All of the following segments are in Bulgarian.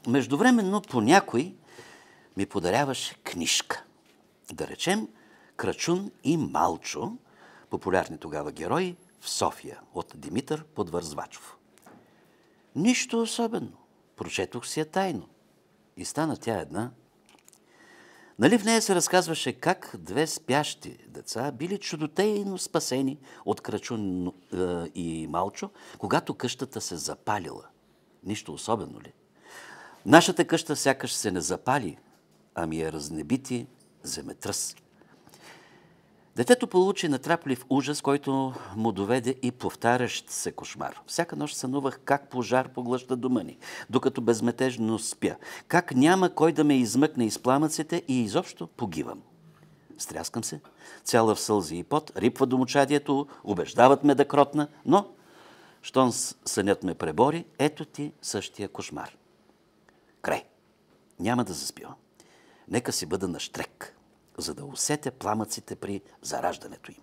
Междувременно по някой ми подаряваше книжка. Да речем Крачун и Малчо, популярни тогава герои, в София от Димитър Подвързвачов. Нищо особено. Прочетох си я тайно. И стана тя една. Нали в нея се разказваше как две спящи деца били чудотейно спасени от Крачун и Малчо, когато къщата се запалила. Нищо особено ли? Нашата къща сякаш се не запали, ами е разнебити земетръс. Детето получи натраплив ужас, който му доведе и повтарящ се кошмар. Всяка нощ сънувах как пожар поглъща дома ни, докато безметежно спя. Как няма кой да ме измъкне из пламъците и изобщо погивам. Стряскам се, цяла в сълзи и пот, рипва домочадието, убеждават ме да кротна, но, щом сънят ме пребори, ето ти същия кошмар. Край. Няма да заспивам. Нека си бъда на щрек, за да усетя пламъците при зараждането им.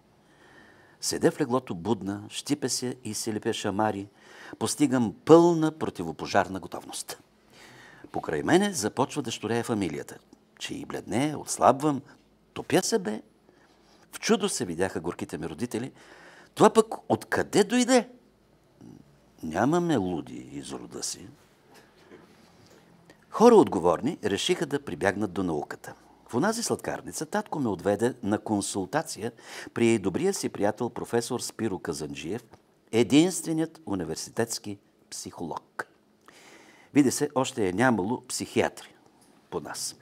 Седя в леглото будна, щипя се и си лепя шамари, постигам пълна противопожарна готовност. Покрай мене започва да щурея фамилията, че и бледнее, отслабвам, топя се бе. В чудо се видяха горките ми родители. Това пък откъде дойде? Нямаме луди из рода си. Хора отговорни решиха да прибягнат до науката. В онази сладкарница татко ме отведе на консултация при добрия си приятел професор Спиро Казанджиев, единственият университетски психолог. Види се, още е нямало психиатри по нас.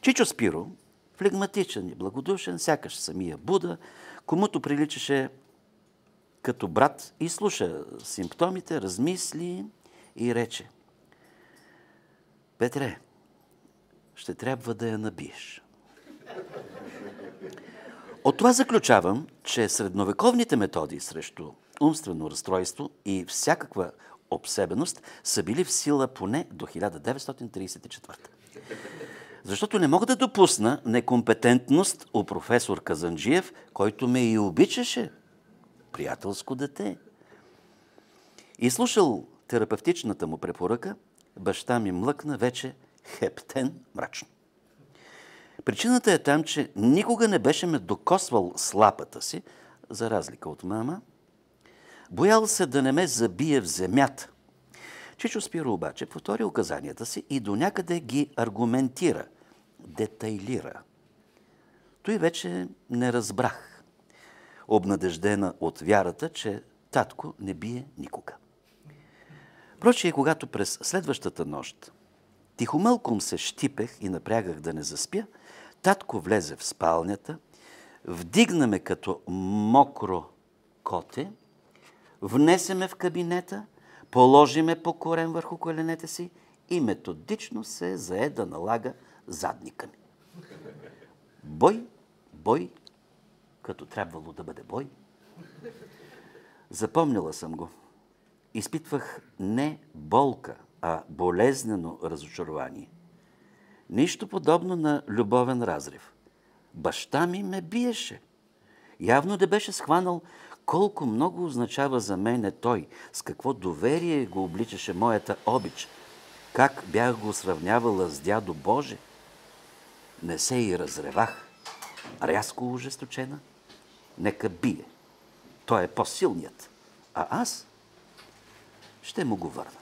Чичо Спиро, флегматичен и благодушен, сякаш самия Буда, комуто приличаше като брат, и слуша симптомите, размисли и рече: Петре, ще трябва да я набиеш. От това заключавам, че средновековните методи срещу умствено разстройство и всякаква обсебеност са били в сила поне до 1934. Защото не мога да допусна некомпетентност у професор Казанджиев, който ме и обичаше. Приятелско дете. И слушал терапевтичната му препоръка, баща ми млъкна вече хептен мрачно. Причината е там, че никога не беше ме докосвал с лапата си, за разлика от мама. Боял се да не ме забие в земята. Чичо Спиро обаче повтори указанията си и до някъде ги аргументира, детайлира. Той вече не разбрах, обнадеждена от вярата, че татко не бие никога. Прочие, когато през следващата нощ тихомълком се щипех и напрягах да не заспя, татко влезе в спалнята, вдигна ме като мокро коте, внесе ме в кабинета, положи ме по корем върху коленете си и методично се зае да налага задника ми. Бой, бой, като трябвало да бъде бой. Запомнила съм го. Изпитвах не болка, а болезнено разочарование. Нищо подобно на любовен разрив. Баща ми ме биеше. Явно да беше схванал колко много означава за мене той, с какво доверие го обличаше моята обич, как бях го сравнявала с дядо Боже. Не се и разревах, рязко ожесточена. Нека бие. Той е по-силният, а аз ще му го върна.